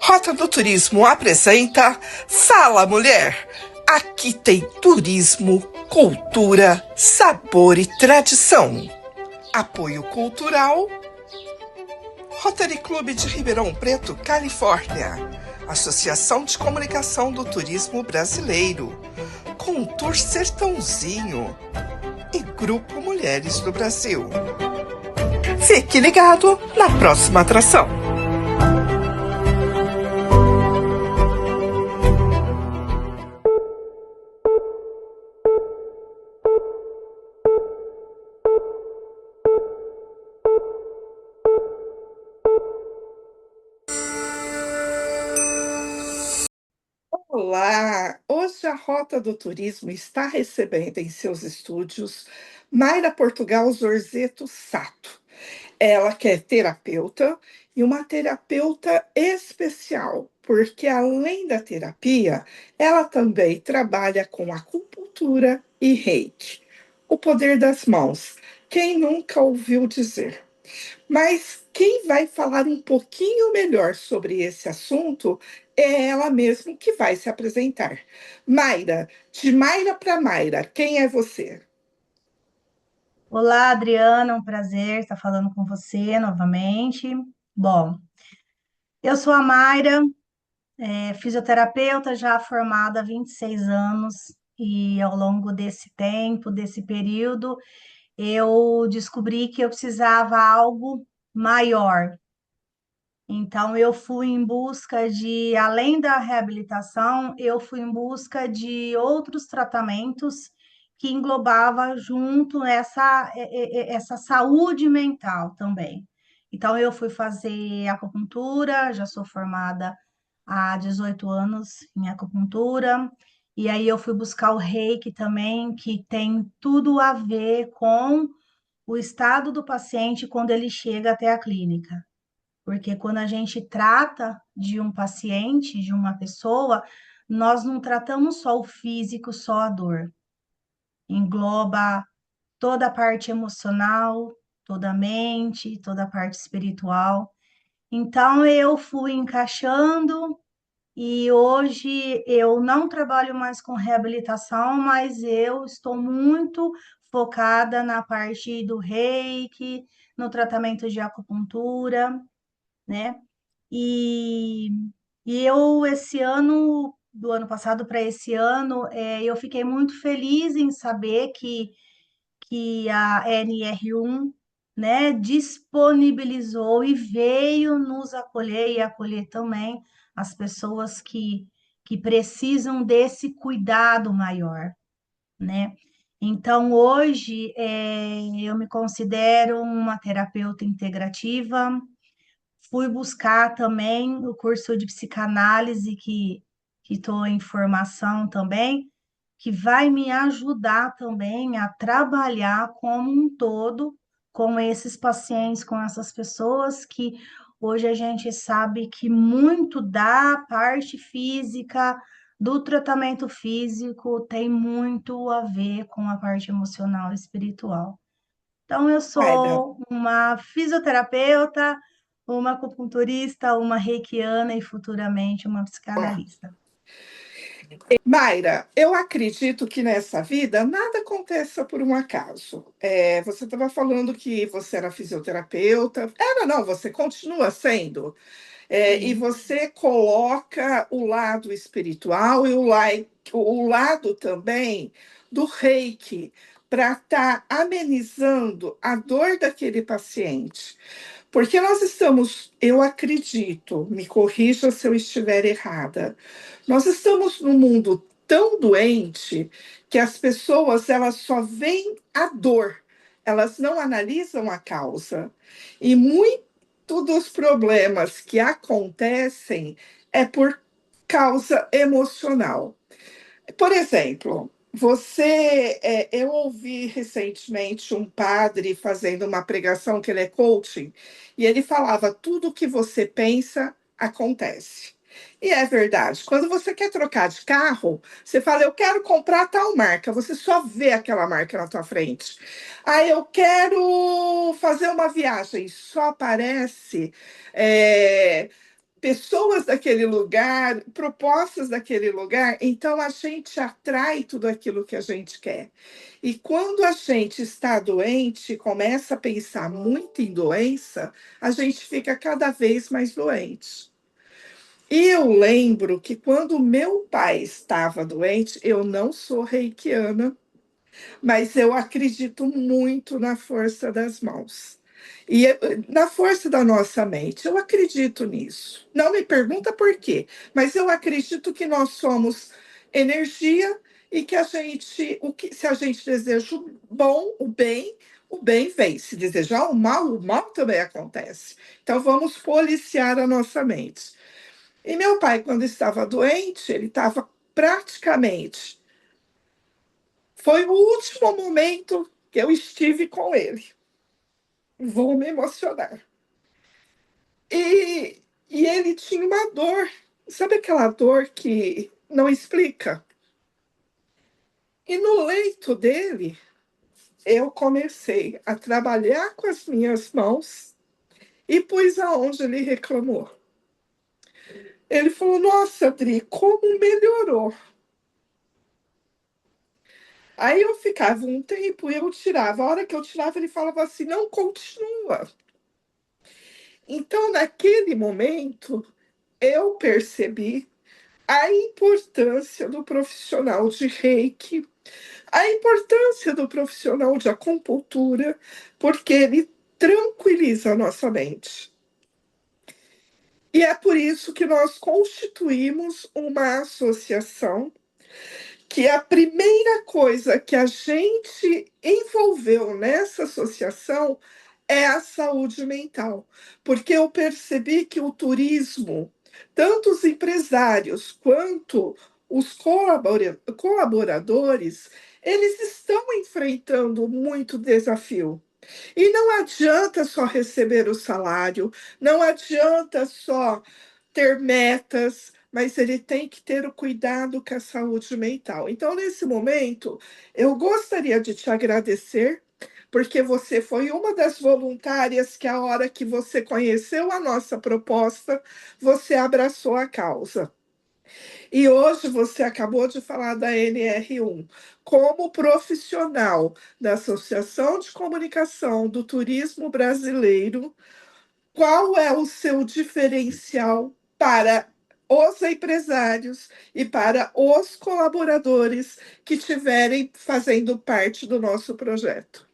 Rota do Turismo apresenta Fala Mulher. Aqui tem turismo, cultura, sabor e tradição. Apoio cultural Rotary Clube de Ribeirão Preto, Califórnia. Associação de Comunicação do Turismo Brasileiro. Contour Sertãozinho e Grupo Mulheres do Brasil. Fique ligado na próxima atração. Olá! Hoje a Rota do Turismo está recebendo em seus estúdios Mayra Portugal Zorzeto Sato. Ela que é terapeuta e uma terapeuta especial, porque além da terapia, ela também trabalha com acupuntura e reiki. O poder das mãos. Quem nunca ouviu dizer? Mas quem vai falar um pouquinho melhor sobre esse assunto é ela mesma que vai se apresentar. Mayra, de Mayra para Mayra, quem é você? Olá, Adriana, um prazer estar falando com você novamente. Bom, eu sou a Mayra, fisioterapeuta já formada há 26 anos e ao longo desse tempo, desse período, eu descobri que eu precisava algo maior. Então, eu fui em busca de, além da reabilitação, eu fui em busca de outros tratamentos que englobava junto essa saúde mental também. Então, eu fui fazer acupuntura, já sou formada há 18 anos em acupuntura, e aí eu fui buscar o reiki também, que tem tudo a ver com o estado do paciente quando ele chega até a clínica. Porque quando a gente trata de um paciente, de uma pessoa, nós não tratamos só o físico, só a dor. Engloba toda a parte emocional, toda a mente, toda a parte espiritual. Então eu fui encaixando e hoje eu não trabalho mais com reabilitação, mas eu estou muito focada na parte do reiki, no tratamento de acupuntura, né? E, e eu, esse ano, do ano passado para esse ano, eu fiquei muito feliz em saber que a NR1, né, disponibilizou e veio nos acolher e acolher também as pessoas que precisam desse cuidado maior, né? Então, hoje, eu me considero uma terapeuta integrativa. Fui buscar também o curso de psicanálise que estou em formação também, que vai me ajudar também a trabalhar como um todo com esses pacientes, com essas pessoas que hoje a gente sabe que muito da parte física, do tratamento físico, tem muito a ver com a parte emocional e espiritual. Então, eu Mayra. sou uma fisioterapeuta, uma acupunturista, uma reikiana e futuramente uma psicanalista. Mayra, eu acredito que nessa vida nada aconteça por um acaso. Você estava falando que você era fisioterapeuta. Era, não, você continua sendo. E Sim. você coloca o lado espiritual e o lado também do reiki para estar amenizando a dor daquele paciente. Porque nós estamos, eu acredito, me corrija se eu estiver errada, nós estamos num mundo tão doente que as pessoas elas só veem a dor, elas não analisam a causa. E muito dos problemas que acontecem é por causa emocional. Por exemplo, eu ouvi recentemente um padre fazendo uma pregação que ele é coaching, e ele falava: tudo que você pensa acontece. E é verdade. Quando você quer trocar de carro, você fala: eu quero comprar tal marca. Você só vê aquela marca na tua frente. Ah, eu quero fazer uma viagem. Só aparece é, pessoas daquele lugar, propostas daquele lugar, então a gente atrai tudo aquilo que a gente quer. E quando a gente está doente, começa a pensar muito em doença, a gente fica cada vez mais doente. E eu lembro que quando meu pai estava doente, eu não sou reikiana, mas eu acredito muito na força das mãos. E na força da nossa mente, eu acredito nisso. Não me pergunta por quê, mas eu acredito que nós somos energia e que a gente, se a gente deseja o bom, o bem vem. Se desejar o mal também acontece. Então vamos policiar a nossa mente. E meu pai, quando estava doente, ele estava praticamente foi o último momento que eu estive com ele. Vou me emocionar. E ele tinha uma dor, sabe aquela dor que não explica? E no leito dele, eu comecei a trabalhar com as minhas mãos e pus aonde ele reclamou. Ele falou: Nossa, Adri, como melhorou. Aí eu ficava um tempo e eu tirava. A hora que eu tirava, ele falava assim: Não, continua. Então, naquele momento, eu percebi a importância do profissional de reiki, a importância do profissional de acupuntura, porque ele tranquiliza a nossa mente. E é por isso que nós constituímos uma associação que a primeira coisa que a gente envolveu nessa associação é a saúde mental, porque eu percebi que o turismo, tanto os empresários quanto os colaboradores, eles estão enfrentando muito desafio. E não adianta só receber o salário, não adianta só ter metas, mas ele tem que ter o cuidado com a saúde mental. Então, nesse momento, eu gostaria de te agradecer, porque você foi uma das voluntárias que, a hora que você conheceu a nossa proposta, você abraçou a causa. E hoje você acabou de falar da NR1. Como profissional da Associação de Comunicação do Turismo Brasileiro, qual é o seu diferencial para os empresários e para os colaboradores que estiverem fazendo parte do nosso projeto?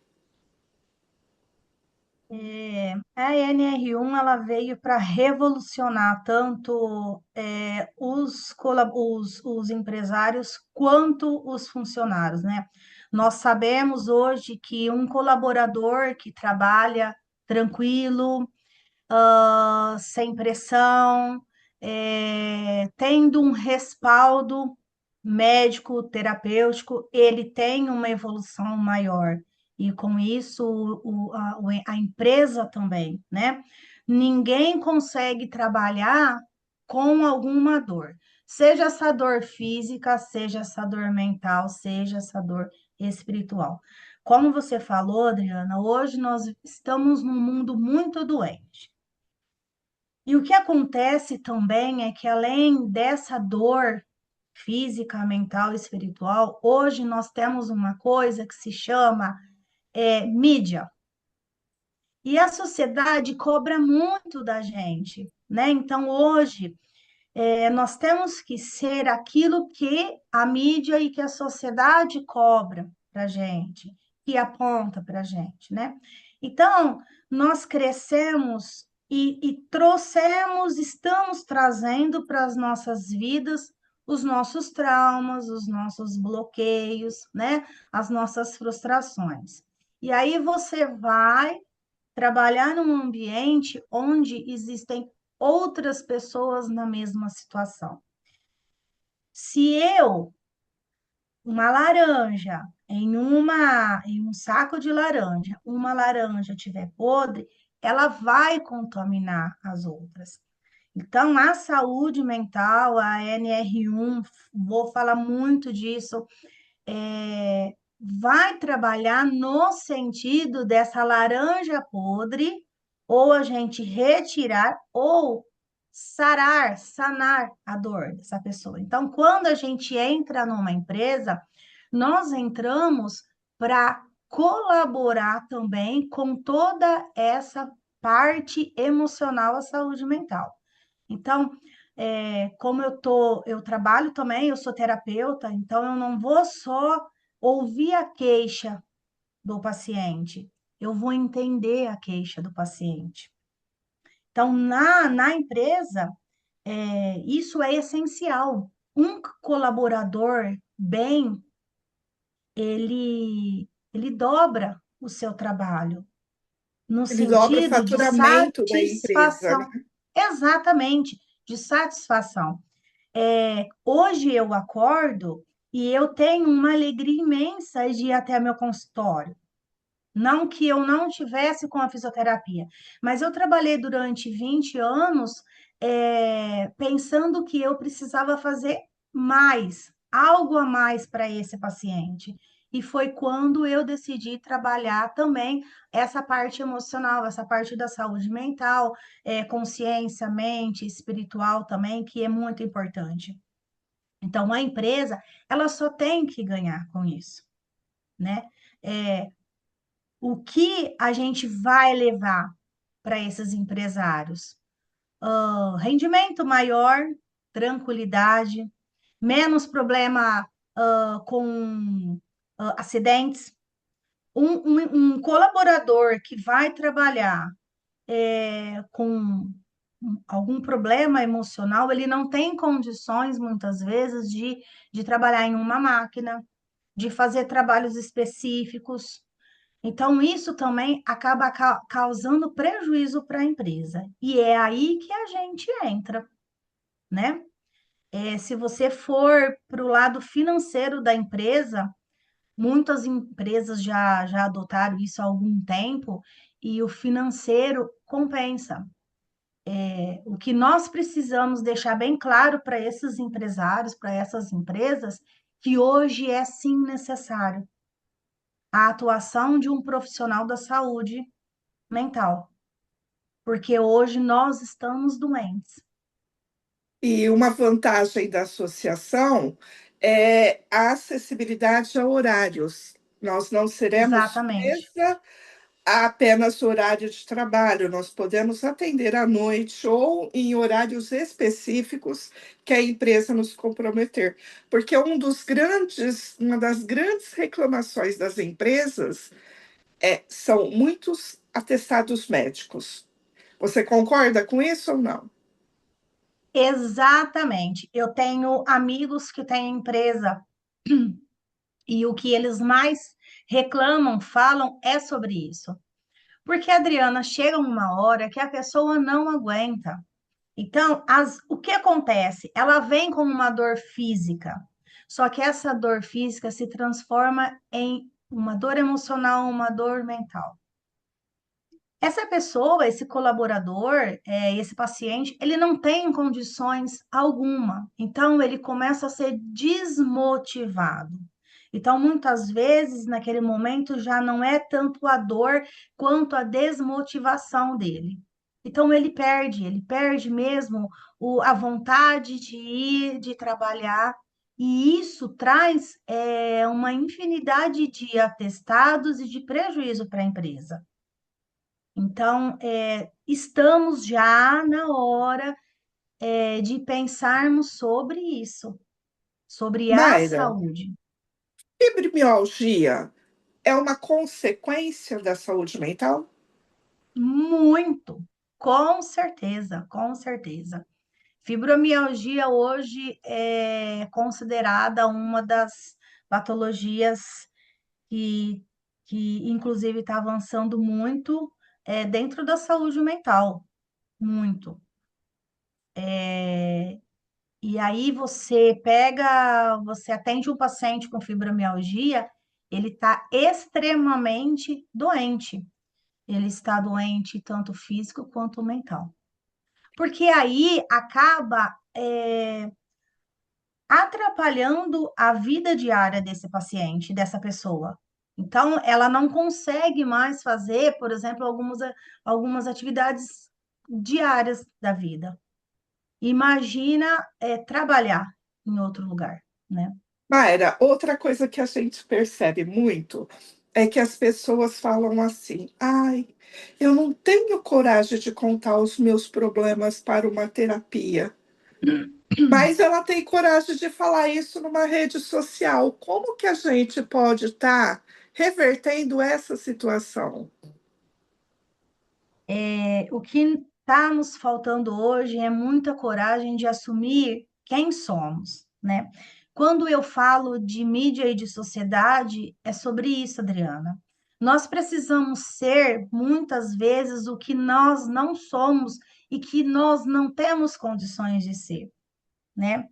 A NR1 ela veio para revolucionar tanto os empresários quanto os funcionários, né? Nós sabemos hoje que um colaborador que trabalha tranquilo, sem pressão, tendo um respaldo médico, terapêutico, ele tem uma evolução maior. E com isso, a empresa também, né? Ninguém consegue trabalhar com alguma dor, seja essa dor física, seja essa dor mental, seja essa dor espiritual. Como você falou, Adriana, hoje nós estamos num mundo muito doente. E o que acontece também é que, além dessa dor física, mental e espiritual, hoje nós temos uma coisa que se chama mídia. E a sociedade cobra muito da gente, né? Então, hoje, nós temos que ser aquilo que a mídia e que a sociedade cobra para gente, que aponta para gente, né? Então, nós crescemos e trouxemos, estamos trazendo para as nossas vidas os nossos traumas, os nossos bloqueios, né? As nossas frustrações. E aí você vai trabalhar num ambiente onde existem outras pessoas na mesma situação. Se eu, uma laranja, em um saco de laranja, uma laranja estiver podre, ela vai contaminar as outras. Então, a saúde mental, a NR1, vou falar muito disso, vai trabalhar no sentido dessa laranja podre, ou a gente retirar, ou sarar, sanar a dor dessa pessoa. Então, quando a gente entra numa empresa, nós entramos para colaborar também com toda essa parte emocional, a saúde mental. Então, como eu trabalho também, eu sou terapeuta, então eu não vou só ouvir a queixa do paciente, eu vou entender a queixa do paciente. Então, na empresa, isso é essencial. Um colaborador bem, ele dobra o seu trabalho, no Ele dobra o sentido de faturamento da empresa, né? satisfação. Exatamente, de satisfação. Hoje eu acordo e eu tenho uma alegria imensa de ir até meu consultório. Não que eu não tivesse com a fisioterapia, mas eu trabalhei durante 20 anos, pensando que eu precisava fazer mais, algo a mais para esse paciente. E foi quando eu decidi trabalhar também essa parte emocional, essa parte da saúde mental, consciência, mente, espiritual também, que é muito importante. Então, a empresa, ela só tem que ganhar com isso, né? É, o que a gente vai levar para esses empresários? Rendimento maior, tranquilidade, menos problema com acidentes. Um colaborador que vai trabalhar com algum problema emocional, ele não tem condições, muitas vezes, de trabalhar em uma máquina, de fazer trabalhos específicos. Então, isso também acaba causando prejuízo para a empresa. E é aí que a gente entra, né? Se você for para o lado financeiro da empresa, muitas empresas já adotaram isso há algum tempo, e o financeiro compensa. O que nós precisamos deixar bem claro para esses empresários, para essas empresas, que hoje é sim necessário a atuação de um profissional da saúde mental, porque hoje nós estamos doentes. E uma vantagem da associação é a acessibilidade a horários. Nós não seremos Exatamente. presa a apenas horário de trabalho, nós podemos atender à noite ou em horários específicos que a empresa nos comprometer. Porque uma das grandes reclamações das empresas são muitos atestados médicos. Você concorda com isso ou não? Exatamente. Eu tenho amigos que têm empresa e o que eles mais reclamam, falam é sobre isso. Porque, Adriana, chega uma hora que a pessoa não aguenta. Então, o que acontece? Ela vem com uma dor física, só que essa dor física se transforma em uma dor emocional, uma dor mental. Essa pessoa, esse colaborador, esse paciente, ele não tem condições alguma. Então, ele começa a ser desmotivado. Então, muitas vezes, naquele momento, já não é tanto a dor quanto a desmotivação dele. Então, ele perde mesmo a vontade de ir, de trabalhar. E isso traz, uma infinidade de atestados e de prejuízo para a empresa. Então, estamos já na hora, de pensarmos sobre isso, sobre a Mayra, saúde. fibromialgia é uma consequência da saúde mental? Muito, com certeza, com certeza. Fibromialgia hoje é considerada uma das patologias que, que inclusive, está avançando muito, dentro da saúde mental, muito. E aí você atende um paciente com fibromialgia, ele está extremamente doente. Ele está doente tanto físico quanto mental. Porque aí acaba, atrapalhando a vida diária desse paciente, dessa pessoa. Então, ela não consegue mais fazer, por exemplo, algumas atividades diárias da vida. Imagina, trabalhar em outro lugar, né? Mayra, outra coisa que a gente percebe muito é que as pessoas falam assim: ai, eu não tenho coragem de contar os meus problemas para uma terapia. Mas ela tem coragem de falar isso numa rede social. Como que a gente pode estar revertendo essa situação? O que está nos faltando hoje é muita coragem de assumir quem somos, né? Quando eu falo de mídia e de sociedade, é sobre isso, Adriana. Nós precisamos ser, muitas vezes, o que nós não somos e que nós não temos condições de ser, né?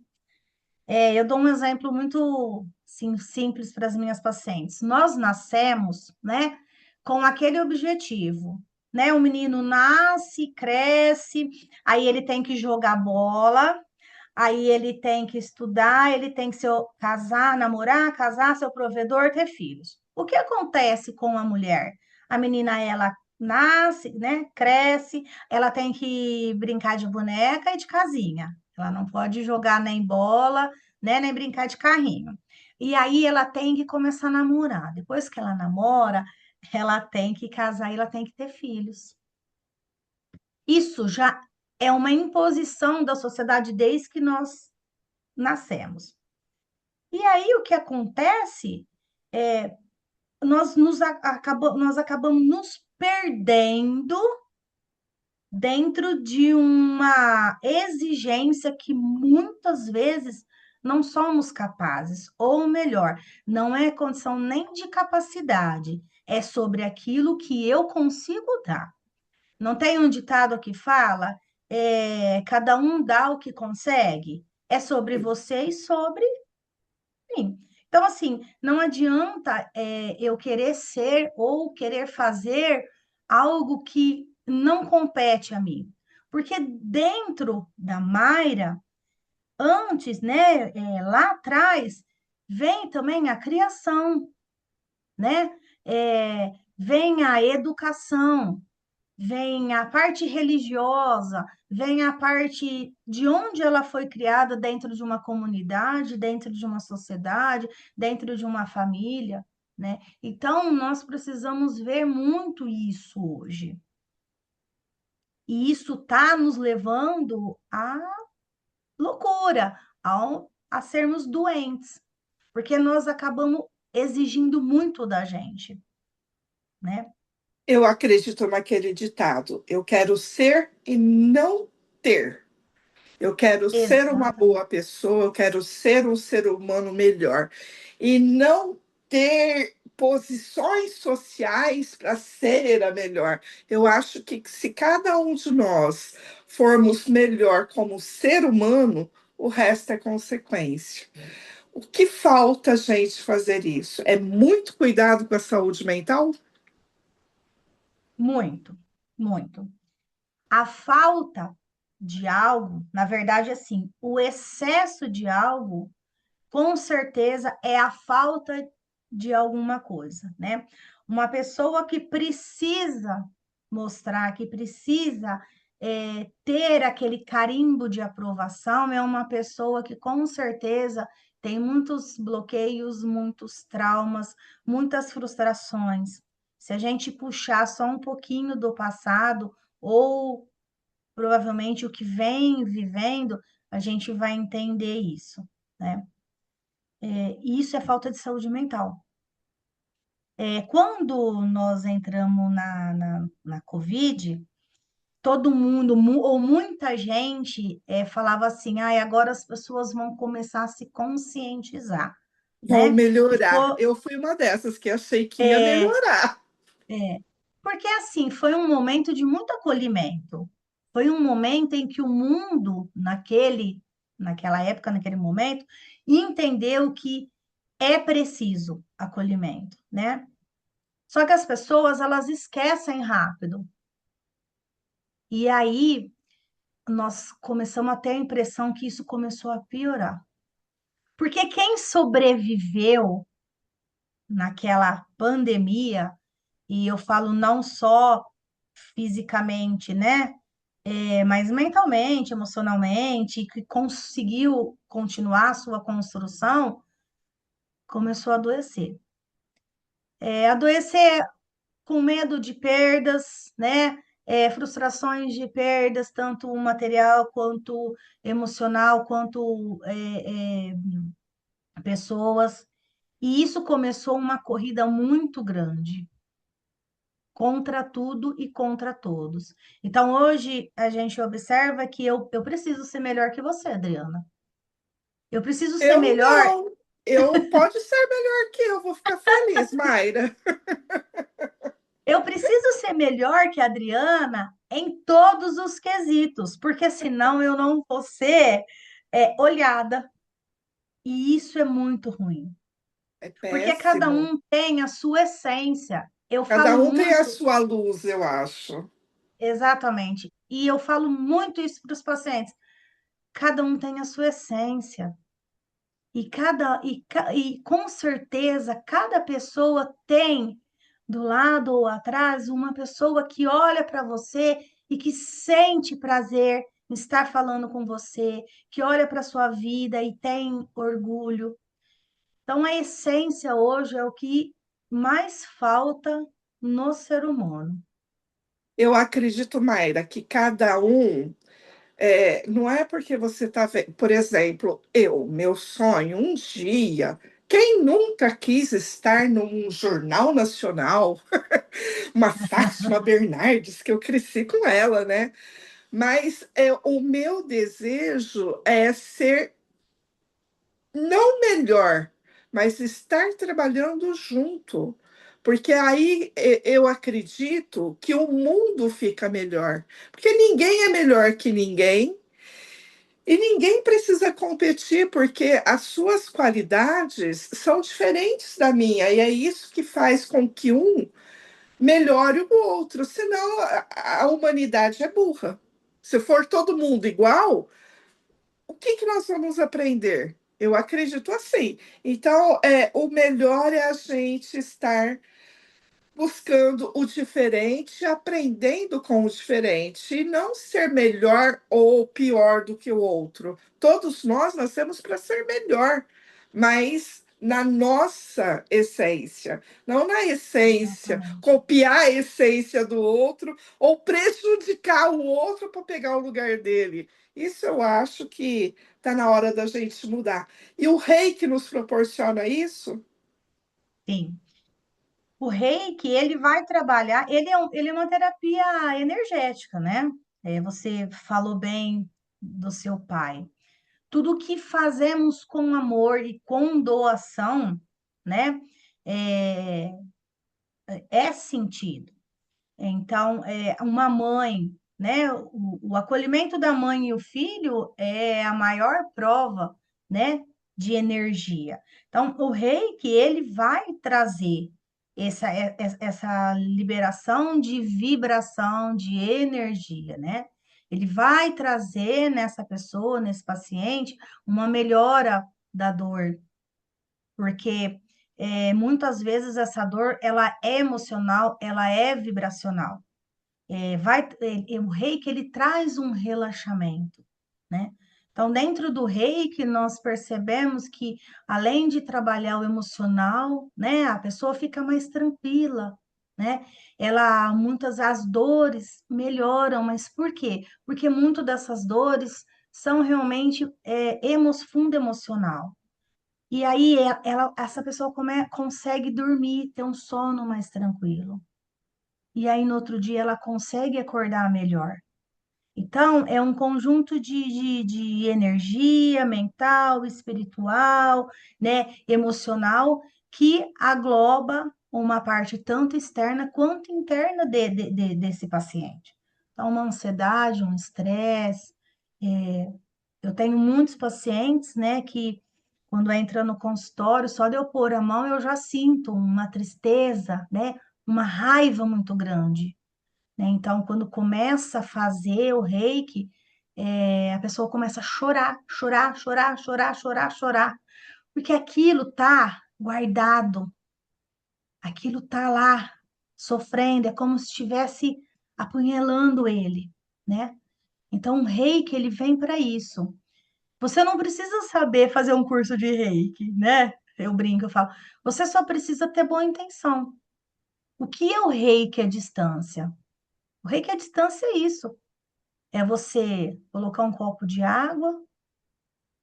Eu dou um exemplo muito simples para as minhas pacientes. Nós nascemos, né, com aquele objetivo, né? O menino nasce, cresce, aí ele tem que jogar bola, aí ele tem que estudar, ele tem que casar, namorar, casar, ser o provedor, ter filhos. O que acontece com a mulher? A menina, ela nasce, né, cresce, ela tem que brincar de boneca e de casinha. Ela não pode jogar nem bola, né, nem brincar de carrinho. E aí ela tem que começar a namorar. Depois que ela namora, ela tem que casar e ela tem que ter filhos. Isso já é uma imposição da sociedade desde que nós nascemos. E aí o que acontece é nós acabamos nos perdendo dentro de uma exigência que muitas vezes não somos capazes, ou melhor, não é condição nem de capacidade, é sobre aquilo que eu consigo dar. Não tem um ditado que fala, cada um dá o que consegue? É sobre você e sobre mim. Então, assim, não adianta eu querer ser ou querer fazer algo que não compete a mim. Porque dentro da Mayra, antes, né, lá atrás, vem também a criação, né? Vem a educação, vem a parte religiosa, vem a parte de onde ela foi criada dentro de uma comunidade, dentro de uma sociedade, dentro de uma família, né? Então, nós precisamos ver muito isso hoje. E isso está nos levando à loucura, a sermos doentes, porque nós acabamos exigindo muito da gente, né? Eu acredito naquele ditado: eu quero ser e não ter. Eu quero ser uma boa Exatamente. pessoa, eu quero ser um ser humano melhor. E não ter posições sociais para ser a melhor. Eu acho que se cada um de nós formos melhor como ser humano, o resto é consequência. O que falta a gente fazer isso? É muito cuidado com a saúde mental? Muito, muito. A falta de algo, na verdade, assim, o excesso de algo, com certeza, é a falta de alguma coisa, né? Uma pessoa que precisa mostrar, que precisa ter aquele carimbo de aprovação, é uma pessoa que, com certeza, tem muitos bloqueios, muitos traumas, muitas frustrações. Se a gente puxar só um pouquinho do passado, ou provavelmente o que vem vivendo, a gente vai entender isso, né? E isso é falta de saúde mental. Quando nós entramos na Covid, todo mundo, ou muita gente, falava assim, ah, agora as pessoas vão começar a se conscientizar, Vão né? E melhorar. foi, Eu fui uma dessas que achei que ia é, melhorar. é, porque assim, foi um momento de muito acolhimento. Foi um momento em que o mundo, naquela época, naquele momento, entendeu que é preciso acolhimento, né? Só que as pessoas, elas esquecem rápido. E aí, nós começamos a ter a impressão que isso começou a piorar. Porque quem sobreviveu naquela pandemia, e eu falo não só fisicamente, né? mas mentalmente, emocionalmente, que conseguiu continuar a sua construção, começou a adoecer. Adoecer com medo de perdas, né? Frustrações de perdas, tanto material quanto emocional, quanto pessoas. E isso começou uma corrida muito grande contra tudo e contra todos. Então, hoje, a gente observa que eu preciso ser melhor que você, Adriana. Eu preciso ser Eu melhor. não. Eu pode ser melhor que eu, vou ficar feliz, Mayra. Eu preciso ser melhor que a Adriana em todos os quesitos, porque senão eu não vou ser olhada. E isso é muito ruim, É porque cada péssimo. um tem a sua essência. Eu Cada falo um tem a muito, sua luz, eu acho. exatamente, e eu falo muito isso para os pacientes. Cada um tem a sua essência. E com certeza cada pessoa tem do lado ou atrás uma pessoa que olha para você e que sente prazer em estar falando com você, que olha para sua vida e tem orgulho. Então a essência hoje é o que mais falta no ser humano. Eu acredito, Mayra, que cada um. Não é porque você está vendo. Por exemplo, meu sonho, um dia. Quem nunca quis estar num jornal nacional, uma Fátima Bernardes, que eu cresci com ela, né? Mas o meu desejo é ser não melhor, mas estar trabalhando junto. Porque aí eu acredito que o mundo fica melhor. Porque ninguém é melhor que ninguém e ninguém precisa competir, porque as suas qualidades são diferentes da minha. E é isso que faz com que um melhore o outro. Senão a humanidade é burra. Se for todo mundo igual, o que que nós vamos aprender? Eu acredito assim. Então, o melhor é a gente estar buscando o diferente, aprendendo com o diferente, e não ser melhor ou pior do que o outro. Todos nós nascemos para ser melhor, mas na nossa essência, não na essência, Exatamente. copiar a essência do outro ou prejudicar o outro para pegar o lugar dele. Isso eu acho que está na hora da gente mudar. E o rei que nos proporciona isso. Sim. O reiki, ele vai trabalhar, ele é uma terapia energética, né? Você falou bem do seu pai. Tudo que fazemos com amor e com doação, né? É, é sentido. Então, uma mãe, né? O acolhimento da mãe e o filho é a maior prova, né? De energia. Então, o reiki, ele vai trazer essa liberação de vibração, de energia, né? Ele vai trazer nessa pessoa, nesse paciente, uma melhora da dor, porque muitas vezes essa dor, ela é emocional, ela é vibracional. O reiki ele traz um relaxamento, né? Então, dentro do reiki, nós percebemos que, além de trabalhar o emocional, né, a pessoa fica mais tranquila, né? Muitas as dores melhoram, mas por quê? Porque muito dessas dores são realmente fundo emocional. E aí, essa pessoa consegue dormir, ter um sono mais tranquilo. E aí no outro dia ela consegue acordar melhor. Então, é um conjunto de energia mental, espiritual, né, emocional, que agloba uma parte tanto externa quanto interna desse paciente. Então, uma ansiedade, um estresse. Eu tenho muitos pacientes, né, que quando entra no consultório, só de eu pôr a mão, eu já sinto uma tristeza, né, uma raiva muito grande, né? Então, quando começa a fazer o reiki, a pessoa começa a chorar, chorar, chorar, chorar, chorar, chorar, porque aquilo tá guardado, aquilo tá lá, sofrendo, é como se estivesse apunhalando ele, né? Então, o reiki, ele vem para isso. Você não precisa saber fazer um curso de reiki, né? Eu brinco, eu falo. Você só precisa ter boa intenção. O que é o reiki à distância? O reiki à distância é isso. É você colocar um copo de água,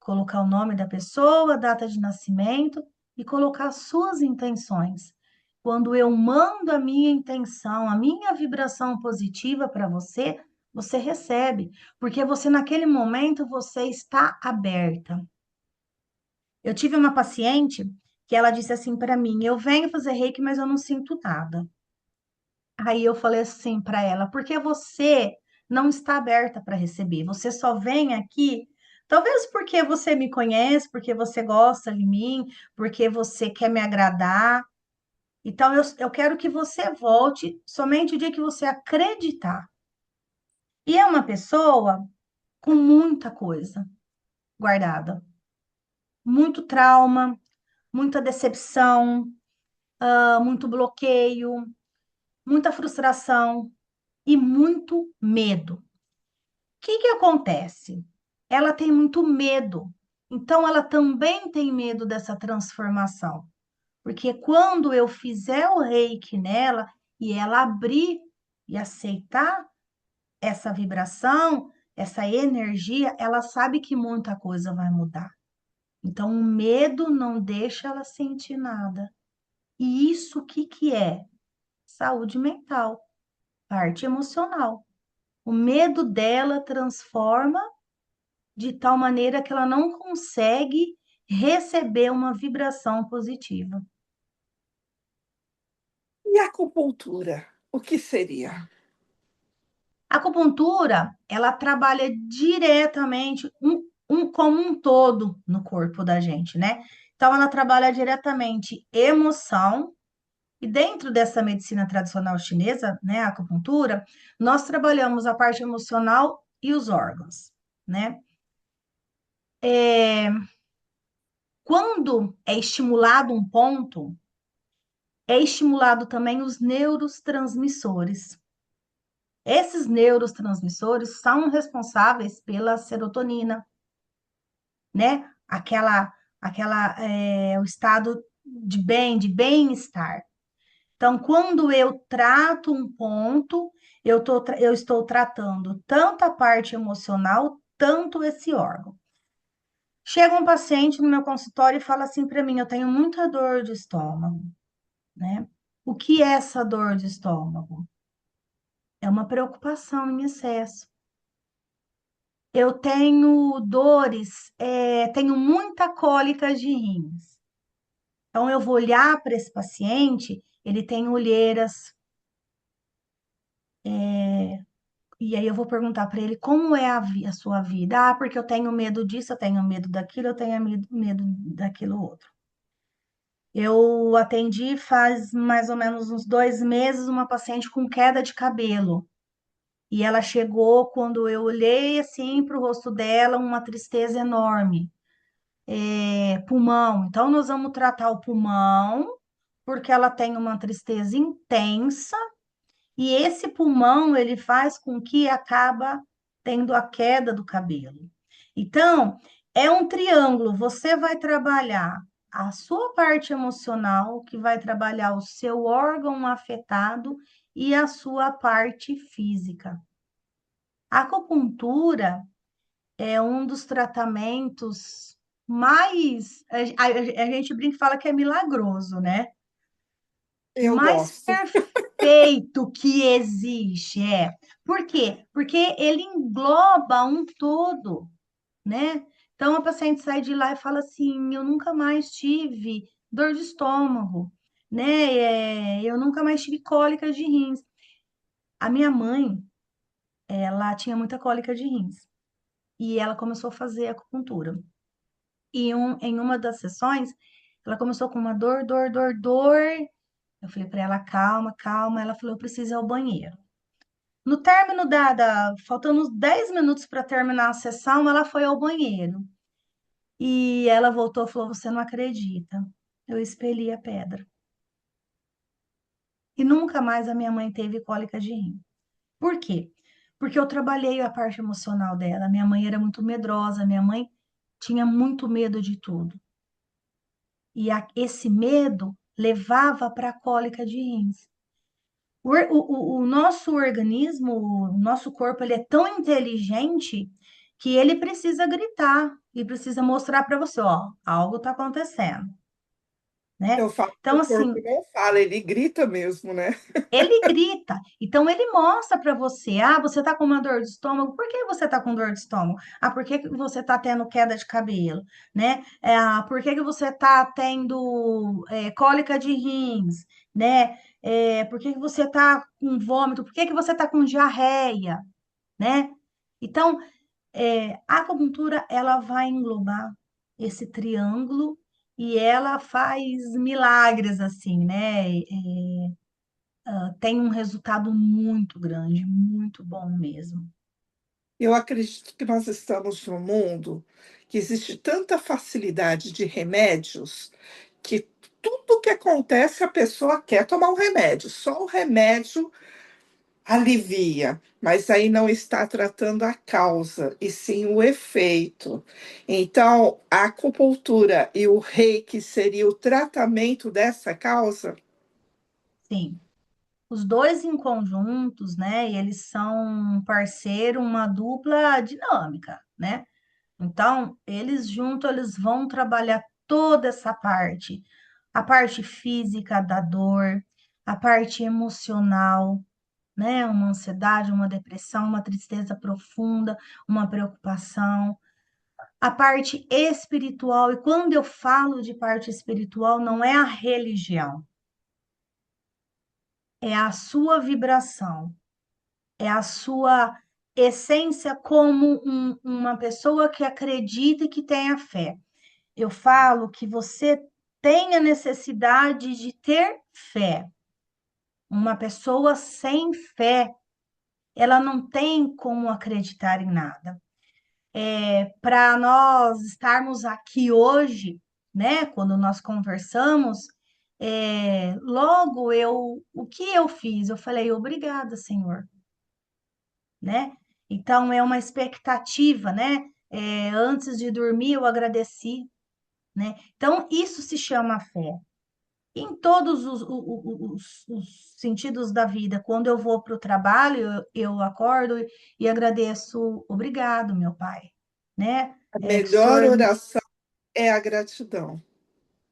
colocar o nome da pessoa, data de nascimento e colocar as suas intenções. Quando eu mando a minha intenção, a minha vibração positiva para você, você recebe, porque você naquele momento você está aberta. Eu tive uma paciente que ela disse assim para mim: "Eu venho fazer reiki, mas eu não sinto nada". Aí eu falei assim para ela: "Porque você não está aberta para receber. Você só vem aqui, talvez porque você me conhece, porque você gosta de mim, porque você quer me agradar. Então eu quero que você volte somente o dia que você acreditar". E é uma pessoa com muita coisa guardada, muito trauma, muita decepção, muito bloqueio, muita frustração e muito medo. O que que acontece? Ela tem muito medo. Então, ela também tem medo dessa transformação. Porque quando eu fizer o reiki nela e ela abrir e aceitar essa vibração, essa energia, ela sabe que muita coisa vai mudar. Então, o medo não deixa ela sentir nada. E isso o que que é? Saúde mental, parte emocional. O medo dela transforma de tal maneira que ela não consegue receber uma vibração positiva. E a acupuntura? O que seria? A acupuntura, ela trabalha diretamente como um todo no corpo da gente, né? Então, ela trabalha diretamente emoção, e dentro dessa medicina tradicional chinesa, né, a acupuntura, nós trabalhamos a parte emocional e os órgãos, né? Quando é estimulado um ponto, é estimulado também os neurotransmissores. Esses neurotransmissores são responsáveis pela serotonina, né? O estado de bem, de bem-estar. Então, quando eu trato um ponto, eu estou tratando tanto a parte emocional, tanto esse órgão. Chega um paciente no meu consultório e fala assim para mim: eu tenho muita dor de estômago, né? O que é essa dor de estômago? É uma preocupação em excesso. Eu tenho dores, tenho muita cólica de rins. Então, eu vou olhar para esse paciente, ele tem olheiras, e aí eu vou perguntar para ele como é a sua vida. Ah, porque eu tenho medo disso, eu tenho medo daquilo, eu tenho medo daquilo outro. Eu atendi faz mais ou menos uns 2 meses uma paciente com queda de cabelo. E ela chegou, quando eu olhei assim para o rosto dela, uma tristeza enorme. Pulmão. Então, nós vamos tratar o pulmão, porque ela tem uma tristeza intensa, e esse pulmão, ele faz com que acaba tendo a queda do cabelo. Então, é um triângulo. Você vai trabalhar a sua parte emocional, que vai trabalhar o seu órgão afetado e a sua parte física. A acupuntura é um dos tratamentos mais. A gente brinca e fala que é milagroso, né? Eu Mais gosto. perfeito que existe, é. Por quê? Porque ele engloba um todo, né? Então a paciente sai de lá e fala assim: eu nunca mais tive dor de estômago, né? Eu nunca mais tive cólica de rins. A minha mãe, ela tinha muita cólica de rins e ela começou a fazer acupuntura. E em uma das sessões, ela começou com uma dor, dor, dor, dor. Eu falei para ela, calma, calma. Ela falou, eu preciso ir ao banheiro. No término faltando uns 10 minutos para terminar a sessão, ela foi ao banheiro. E ela voltou e falou, você não acredita. Eu expeli a pedra. E nunca mais a minha mãe teve cólica de rim. Por quê? porque eu trabalhei a parte emocional dela. Minha mãe era muito medrosa, minha mãe tinha muito medo de tudo. E esse medo levava para a cólica de rins. O nosso organismo, o nosso corpo, ele é tão inteligente que ele precisa gritar e precisa mostrar para você, ó, algo está acontecendo, né? Eu falo que Então, o corpo assim, não fala, ele grita mesmo, né? ele grita, então ele mostra para você, ah, você tá com uma dor de estômago, por que você tá com dor de estômago? Ah, por que que você tá tendo queda de cabelo, né? Por que que você tá tendo cólica de rins, né? Por que que você tá com vômito? Por que que você tá com diarreia, né? Então, a acupuntura, ela vai englobar esse triângulo e ela faz milagres, assim, né? Tem um resultado muito grande, muito bom mesmo. Eu acredito que nós estamos num mundo que existe tanta facilidade de remédios que tudo que acontece a pessoa quer tomar um remédio, só o remédio alivia, mas aí não está tratando a causa, e sim o efeito. Então, a acupuntura e o reiki seria o tratamento dessa causa? Sim, os dois em conjuntos, né? E eles são um parceiro, uma dupla dinâmica, né? Então, eles juntos, eles vão trabalhar toda essa parte, a parte física da dor, a parte emocional, né? Uma ansiedade, uma depressão, uma tristeza profunda, uma preocupação. A parte espiritual, e quando eu falo de parte espiritual, não é a religião, é a sua vibração, é a sua essência como uma pessoa que acredita e que tenha fé. Eu falo que você tem a necessidade de ter fé. Uma pessoa sem fé, ela não tem como acreditar em nada. Para nós estarmos aqui hoje, né, quando nós conversamos, logo o que eu fiz? Eu falei, obrigada, Senhor, né? Então é uma expectativa, né? Antes de dormir, eu agradeci, né? Então isso se chama fé. Em todos os sentidos da vida, quando eu vou para o trabalho, eu acordo e agradeço, obrigado, meu pai, né? A Que o melhor senhor oração é a gratidão.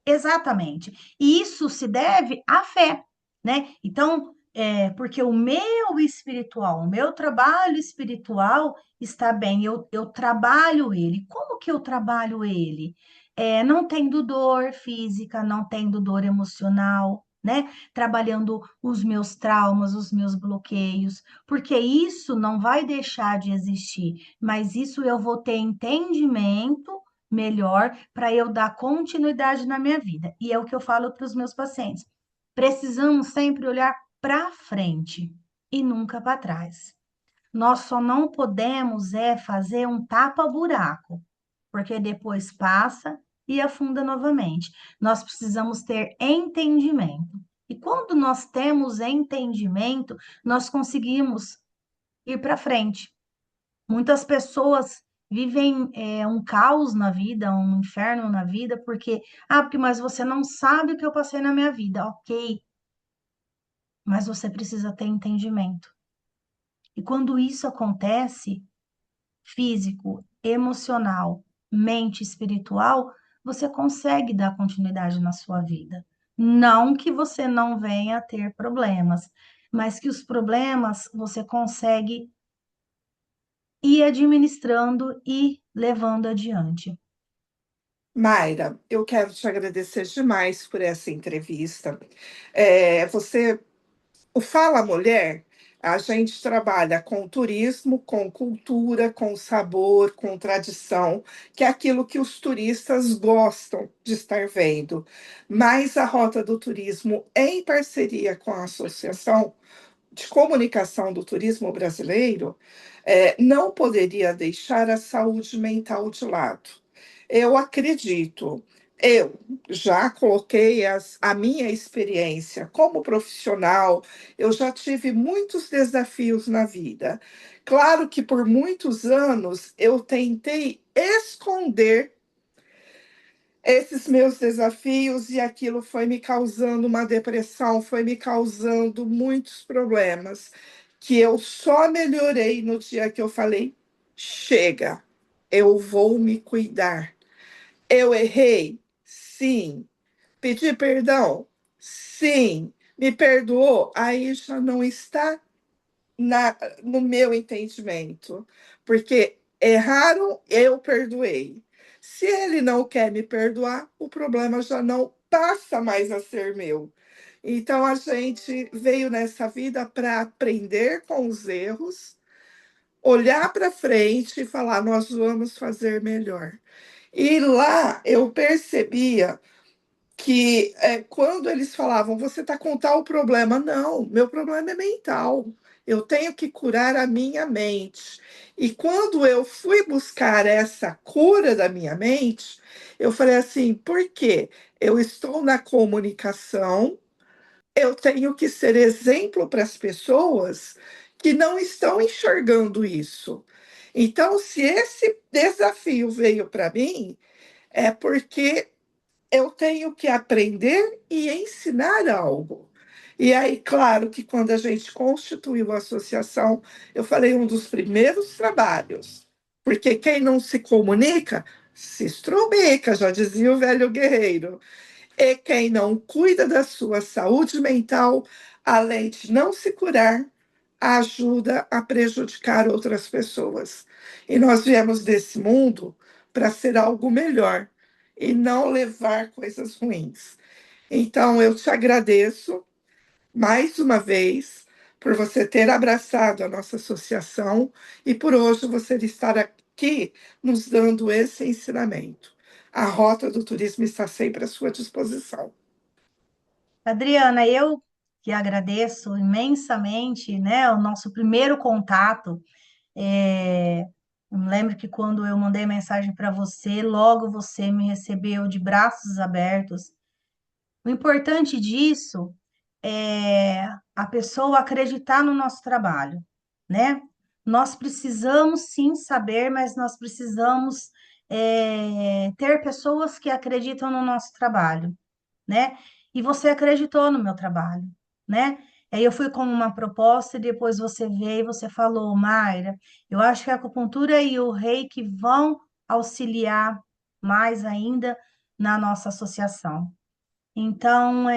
Exatamente. E isso se deve à fé, né? Então, porque o meu espiritual, o meu trabalho espiritual está bem, eu trabalho ele. Como que eu trabalho ele? Não tendo dor física, não tendo dor emocional, né? Trabalhando os meus traumas, os meus bloqueios, porque isso não vai deixar de existir, mas isso eu vou ter entendimento melhor para eu dar continuidade na minha vida. E é o que eu falo para os meus pacientes. Precisamos sempre olhar para frente e nunca para trás. Nós só não podemos fazer um tapa-buraco, porque depois passa e afunda novamente. Nós precisamos ter entendimento. E quando nós temos entendimento, nós conseguimos ir para frente. Muitas pessoas vivem um caos na vida, um inferno na vida, porque mas você não sabe o que eu passei na minha vida, ok, mas você precisa ter entendimento. E quando isso acontece, físico, emocional, mente, espiritual, você consegue dar continuidade na sua vida. Não que você não venha a ter problemas, mas que os problemas você consegue ir administrando e levando adiante. Mayra, eu quero te agradecer demais por essa entrevista. Você O Fala Mulher, a gente trabalha com turismo, com cultura, com sabor, com tradição, que é aquilo que os turistas gostam de estar vendo. Mas a Rota do Turismo, em parceria com a Associação de Comunicação do Turismo Brasileiro, não poderia deixar a saúde mental de lado. Eu acredito Eu já coloquei a minha experiência como profissional, eu já tive muitos desafios na vida. Claro que por muitos anos eu tentei esconder esses meus desafios e aquilo foi me causando uma depressão, foi me causando muitos problemas, que eu só melhorei no dia que eu falei: chega, eu vou me cuidar. Eu errei? Sim. Pedi perdão? Sim. Me perdoou? Aí já não está no meu entendimento, porque erraram, eu perdoei. Se ele não quer me perdoar, o problema já não passa mais a ser meu. Então a gente veio nessa vida para aprender com os erros, olhar para frente e falar: nós vamos fazer melhor. E lá eu percebia que quando eles falavam, você está com tal problema, não, meu problema é mental. Eu tenho que curar a minha mente. E quando eu fui buscar essa cura da minha mente, eu falei assim: por quê? Eu estou na comunicação, eu tenho que ser exemplo para as pessoas que não estão enxergando isso. Então, se esse desafio veio para mim, é porque eu tenho que aprender e ensinar algo. E aí, claro que quando a gente constituiu a associação, eu falei um dos primeiros trabalhos, porque quem não se comunica se estrumica, já dizia o velho guerreiro. E quem não cuida da sua saúde mental, além de não se curar, ajuda a prejudicar outras pessoas. E nós viemos desse mundo para ser algo melhor e não levar coisas ruins. Então, eu te agradeço mais uma vez por você ter abraçado a nossa associação e por hoje você estar aqui nos dando esse ensinamento. A Rota do Turismo está sempre à sua disposição. Adriana, eu que agradeço imensamente, né, o nosso primeiro contato. Eu me lembro que quando eu mandei mensagem para você, logo você me recebeu de braços abertos. O importante disso é a pessoa acreditar no nosso trabalho, né? Nós precisamos sim saber, mas nós precisamos ter pessoas que acreditam no nosso trabalho, né? E você acreditou no meu trabalho, né? Aí eu fui com uma proposta e depois você veio e você falou: Mayra, eu acho que a acupuntura e o reiki vão auxiliar mais ainda na nossa associação. Então,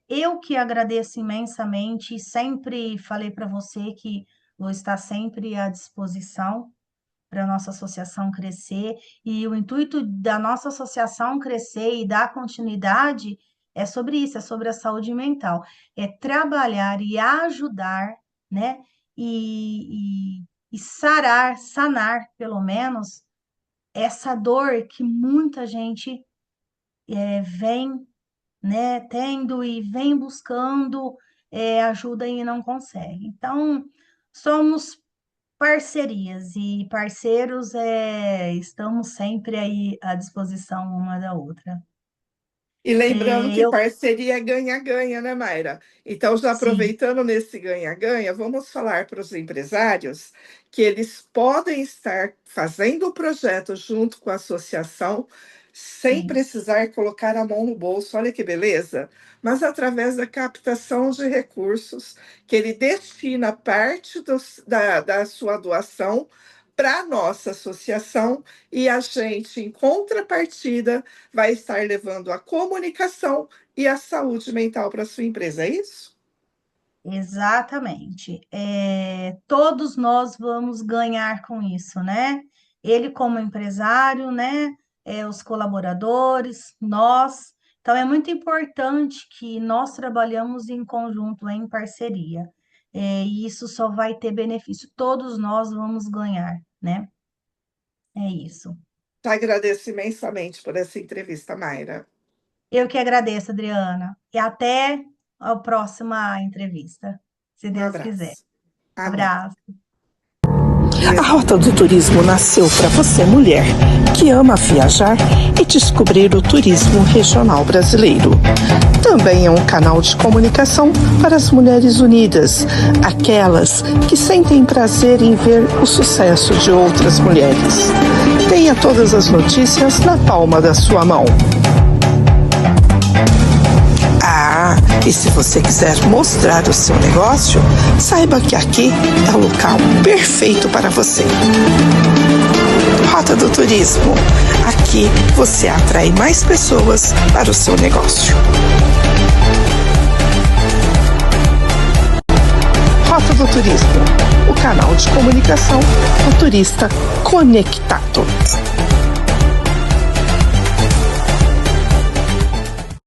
eu que agradeço imensamente e sempre falei para você que vou estar sempre à disposição para a nossa associação crescer. E o intuito da nossa associação crescer e dar continuidade é sobre isso, é sobre a saúde mental, é trabalhar e ajudar, né? E sarar, sanar, pelo menos, essa dor que muita gente vem, né, tendo e vem buscando ajuda e não consegue. Então, somos parcerias e parceiros, estamos sempre aí à disposição uma da outra. E lembrando que Eu, parceria é ganha-ganha, né, Mayra? Então, já sim, aproveitando nesse ganha-ganha, vamos falar para os empresários que eles podem estar fazendo o projeto junto com a associação, sem sim, precisar colocar a mão no bolso, olha que beleza, mas através da captação de recursos, que ele destina parte da sua doação para a nossa associação e a gente, em contrapartida, vai estar levando a comunicação e a saúde mental para sua empresa, é isso? exatamente. Todos nós vamos ganhar com isso, né? Ele como empresário, né? Os colaboradores, nós. Então, é muito importante que nós trabalhamos em conjunto, em parceria. E isso só vai ter benefício. Todos nós vamos ganhar, né? É isso. Te agradeço imensamente por essa entrevista, Mayra. Eu que agradeço, Adriana. E até a próxima entrevista, se Um Deus quiser. abraço. Amém. Abraço. A Rota do Turismo nasceu para você, mulher, que ama viajar e descobrir o turismo regional brasileiro. Também é um canal de comunicação para as mulheres unidas, aquelas que sentem prazer em ver o sucesso de outras mulheres. Tenha todas as notícias na palma da sua mão. E se você quiser mostrar o seu negócio, saiba que aqui é o local perfeito para você. Rota do Turismo. Aqui você atrai mais pessoas para o seu negócio. Rota do Turismo, o canal de comunicação do turista conectado.